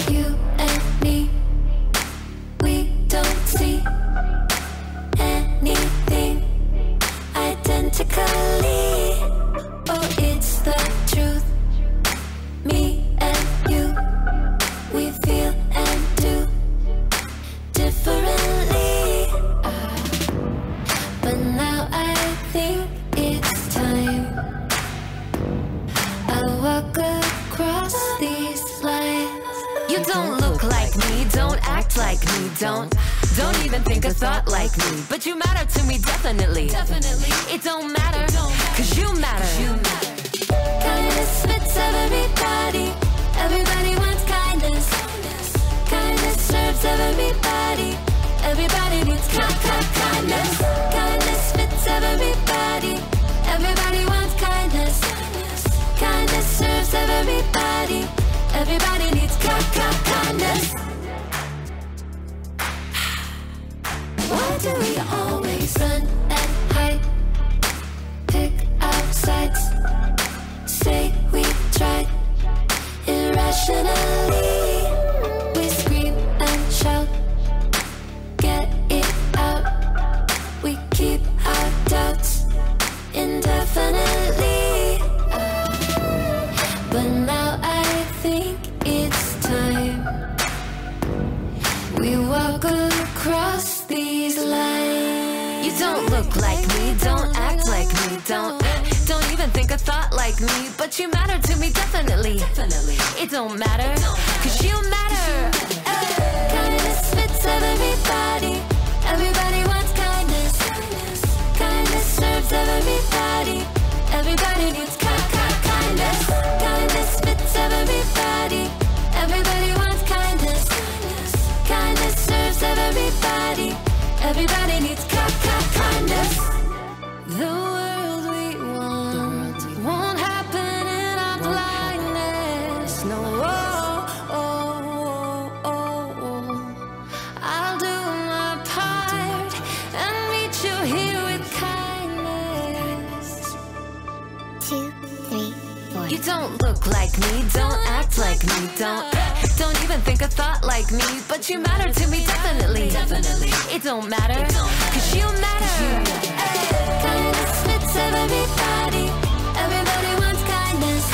You and me, we don't see anything identically. Oh, it's the truth. Me and you, we feel and do differently. But now I think it's time I walk across these lines. You don't look like me, don't act like me, don't even think a thought like me. But you matter to me, definitely. It don't matter, cause you matter. Kindness fits everybody. Everybody wants kindness. Kindness serves everybody. Everybody needs kindness. Kindness fits everybody. Everybody wants kindness. Kindness serves everybody. Everybody needs kindness. Why do we always run and hide? Pick our sides. Say we tried. Irrationally, we scream and shout. Get it out. We keep our doubts indefinitely. But now I think it's time we walk across these lines. You don't look like me, don't act like me, don't even think a thought like me. But you matter to me, definitely. It don't matter, cause you matter. Kindness fits everybody. Everybody wants kindness. Kindness serves everybody. Everybody needs kindness. Kindness fits everybody. Everybody wants kindness. Kindness serves everybody. Everybody needs kindness. The world we want won't happen in our blindness. No, I'll do my part and meet you here with kindness. 2, 3, 4. You don't look like me, don't act like me, don't even think a thought like me. But you matter to me, definitely. It don't matter, cause you matter. Kindness fits everybody. Everybody wants kindness.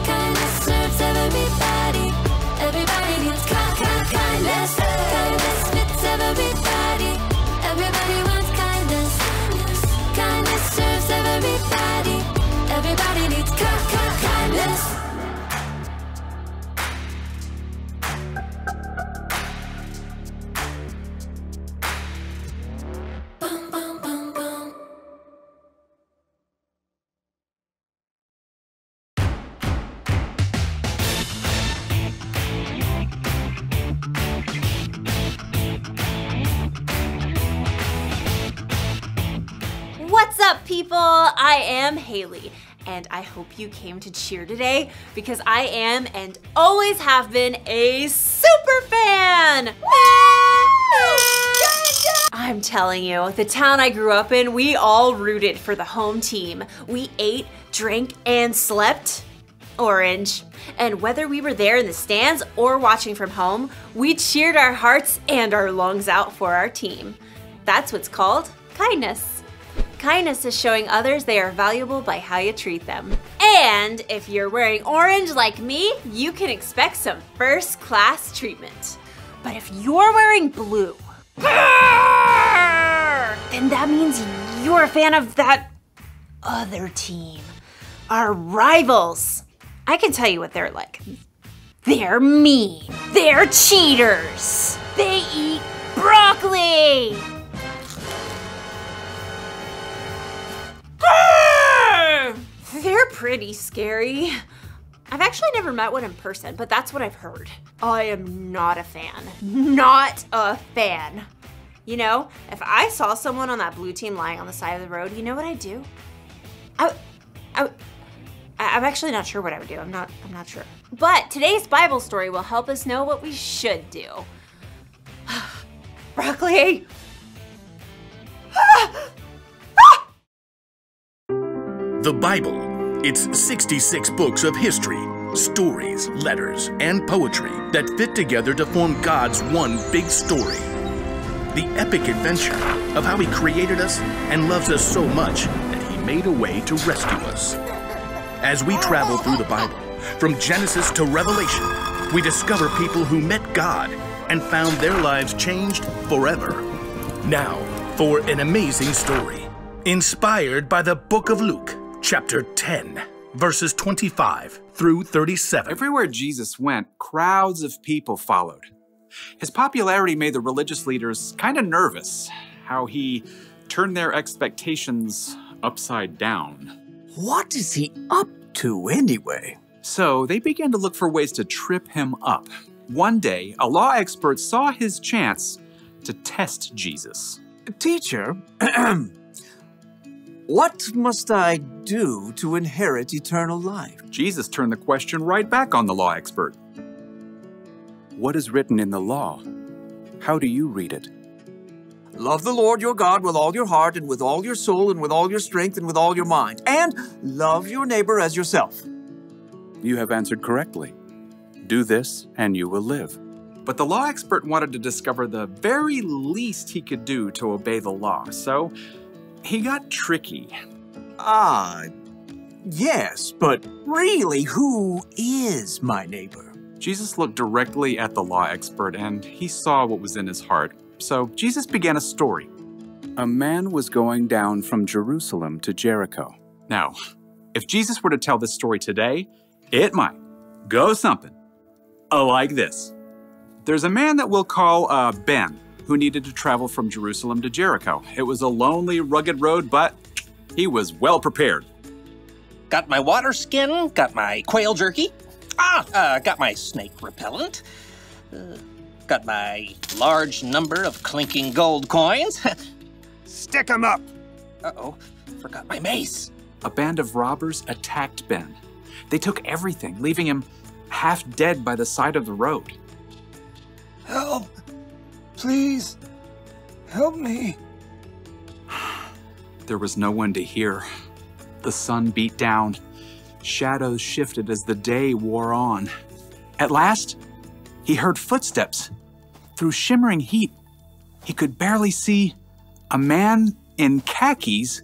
Kindness serves everybody. Everybody needs kindness. Kindness fits everybody. Everybody wants kindness. Kindness serves everybody. Everybody needs kindness. Boom, boom, boom, boom. What's up, people? I am Haley, and I hope you came to cheer today because I am and always have been a super fan! I'm telling you, the town I grew up in, we all rooted for the home team. We ate, drank, and slept orange. And whether we were there in the stands or watching from home, we cheered our hearts and our lungs out for our team. That's what's called kindness. Kindness is showing others they are valuable by how you treat them. And if you're wearing orange like me, you can expect some first-class treatment. But if you're wearing blue, then that means you're a fan of that other team, our rivals. I can tell you what they're like. They're mean. They're cheaters. They eat broccoli. They're pretty scary. I've actually never met one in person, but that's what I've heard. I am not a fan. Not a fan. You know, if I saw someone on that blue team lying on the side of the road, you know what I'd do? I'm actually not sure what I would do. I'm not sure. But today's Bible story will help us know what we should do. Broccoli. The Bible. It's 66 books of history, Stories, letters, and poetry that fit together to form God's one big story. The epic adventure of how He created us and loves us so much that He made a way to rescue us. As we travel through the Bible, from Genesis to Revelation, we discover people who met God and found their lives changed forever. Now, for an amazing story, inspired by the book of Luke, chapter 10, verses 25 through 37. Everywhere Jesus went, crowds of people followed. His popularity made the religious leaders kind of nervous, how he turned their expectations upside down. What is he up to anyway? So they began to look for ways to trip him up. One day, a law expert saw his chance to test Jesus. Teacher, what must I do to inherit eternal life? Jesus turned the question right back on the law expert. What is written in the law? How do you read it? Love the Lord your God with all your heart and with all your soul and with all your strength and with all your mind. And love your neighbor as yourself. You have answered correctly. Do this and you will live. But the law expert wanted to discover the very least he could do to obey the law, so he got tricky. Yes, but really, who is my neighbor? Jesus looked directly at the law expert and he saw what was in his heart. So Jesus began a story. A man was going down from Jerusalem to Jericho. Now, if Jesus were to tell this story today, it might go something like this. There's a man that we'll call Ben, who needed to travel from Jerusalem to Jericho. It was a lonely, rugged road, but he was well prepared. Got my water skin, got my quail jerky, got my snake repellent, got my large number of clinking gold coins. Stick 'em up! Uh-oh, forgot my mace. A band of robbers attacked Ben. They took everything, leaving him half dead by the side of the road. Help! Please, help me. There was no one to hear. The sun beat down. Shadows shifted as the day wore on. At last, he heard footsteps. Through shimmering heat, he could barely see a man in khakis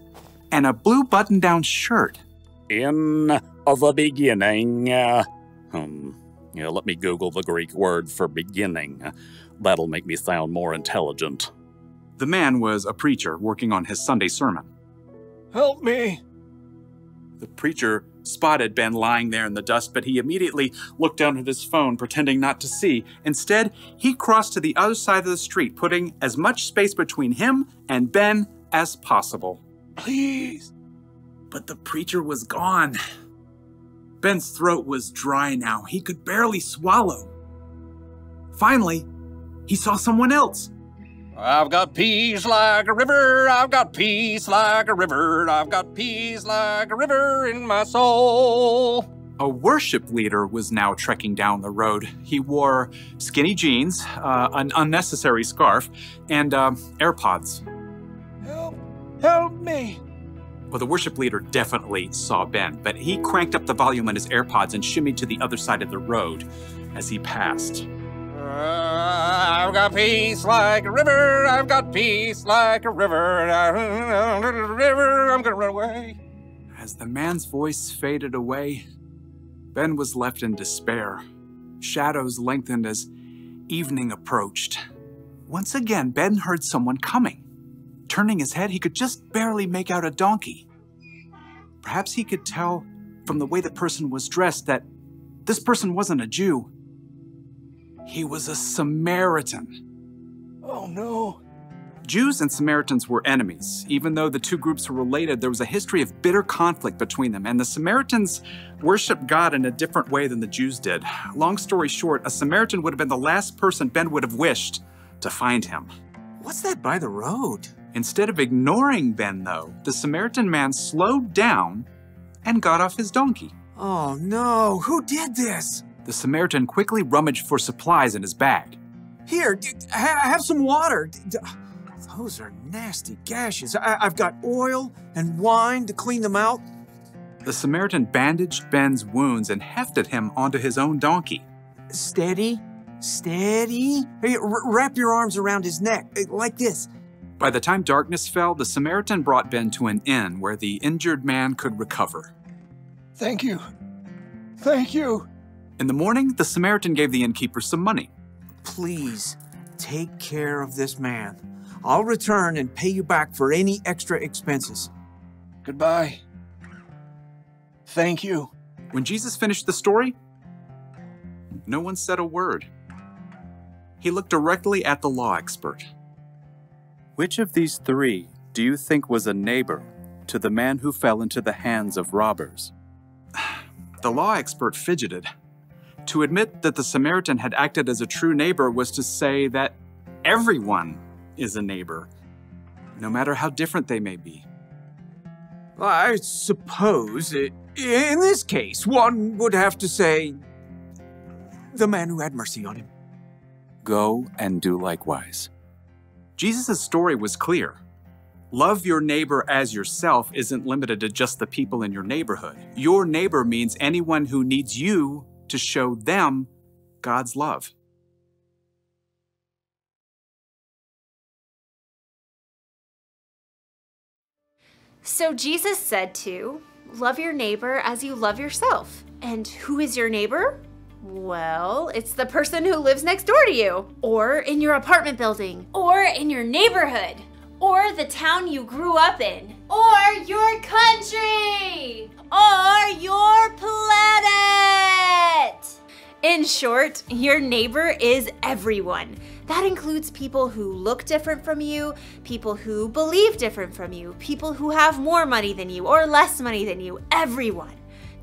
and a blue button-down shirt. In the beginning, let me Google the Greek word for beginning. That'll make me sound more intelligent. The man was a preacher working on his Sunday sermon. Help me! The preacher spotted Ben lying there in the dust, but he immediately looked down at his phone, pretending not to see. Instead, he crossed to the other side of the street, putting as much space between him and Ben as possible. Please! But the preacher was gone. Ben's throat was dry now. He could barely swallow. Finally, he saw someone else. I've got peace like a river, I've got peace like a river, I've got peace like a river in my soul. A worship leader was now trekking down the road. He wore skinny jeans, an unnecessary scarf, and AirPods. Help me! Well, the worship leader definitely saw Ben, but he cranked up the volume on his AirPods and shimmied to the other side of the road as he passed. I've got peace like a river, I've got peace like a river, I'm gonna run away. As the man's voice faded away, Ben was left in despair. Shadows lengthened as evening approached. Once again, Ben heard someone coming. Turning his head, he could just barely make out a donkey. Perhaps he could tell from the way the person was dressed that this person wasn't a Jew. He was a Samaritan. Oh no. Jews and Samaritans were enemies. Even though the two groups were related, there was a history of bitter conflict between them, and the Samaritans worshiped God in a different way than the Jews did. Long story short, a Samaritan would have been the last person Ben would have wished to find him. What's that by the road? Instead of ignoring Ben, though, the Samaritan man slowed down and got off his donkey. Oh no, who did this? The Samaritan quickly rummaged for supplies in his bag. Here, have some water. Those are nasty gashes. I've got oil and wine to clean them out. The Samaritan bandaged Ben's wounds and hefted him onto his own donkey. Steady, steady. Hey, wrap your arms around his neck, like this. By the time darkness fell, the Samaritan brought Ben to an inn where the injured man could recover. Thank you. Thank you. In the morning, the Samaritan gave the innkeeper some money. Please, take care of this man. I'll return and pay you back for any extra expenses. Goodbye. Thank you. When Jesus finished the story, no one said a word. He looked directly at the law expert. Which of these three do you think was a neighbor to the man who fell into the hands of robbers? The law expert fidgeted. To admit that the Samaritan had acted as a true neighbor was to say that everyone is a neighbor, no matter how different they may be. I suppose, in this case, one would have to say, the man who had mercy on him. Go and do likewise. Jesus' story was clear. Love your neighbor as yourself isn't limited to just the people in your neighborhood. Your neighbor means anyone who needs you to show them God's love. So Jesus said to love your neighbor as you love yourself. And who is your neighbor? Well, it's the person who lives next door to you, or in your apartment building, or in your neighborhood, or the town you grew up in, or your country, or your planet. In short, your neighbor is everyone. That includes people who look different from you, people who believe different from you, people who have more money than you or less money than you, everyone.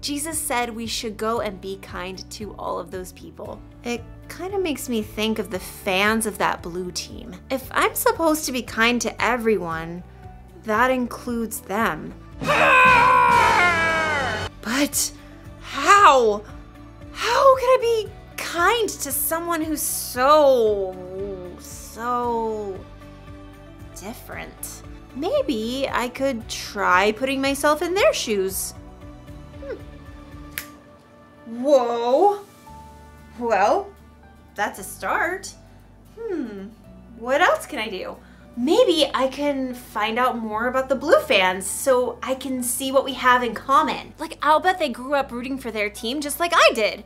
Jesus said we should go and be kind to all of those people. It kind of makes me think of the fans of that blue team. If I'm supposed to be kind to everyone, that includes them. But how? How can I be kind to someone who's so different? Maybe I could try putting myself in their shoes. Whoa. Well, that's a start. What else can I do? Maybe I can find out more about the Blue fans so I can see what we have in common. Like, I'll bet they grew up rooting for their team just like I did.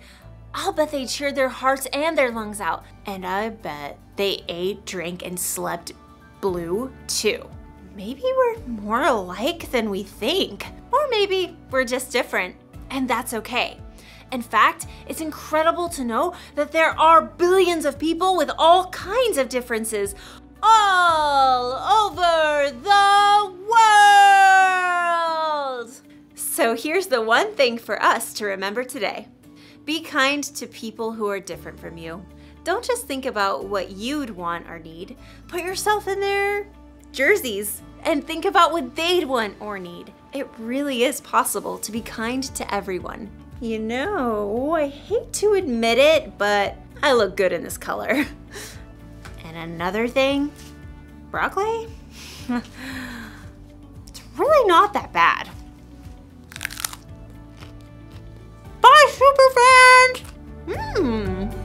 I'll bet they cheered their hearts and their lungs out. And I bet they ate, drank, and slept blue too. Maybe we're more alike than we think. Or maybe we're just different, and that's okay. In fact, it's incredible to know that there are billions of people with all kinds of differences all over the world. So here's the one thing for us to remember today. Be kind to people who are different from you. Don't just think about what you'd want or need. Put yourself in their jerseys and think about what they'd want or need. It really is possible to be kind to everyone. You know, I hate to admit it, but I look good in this color. And another thing, broccoli? It's really not that bad. Bye, super fans!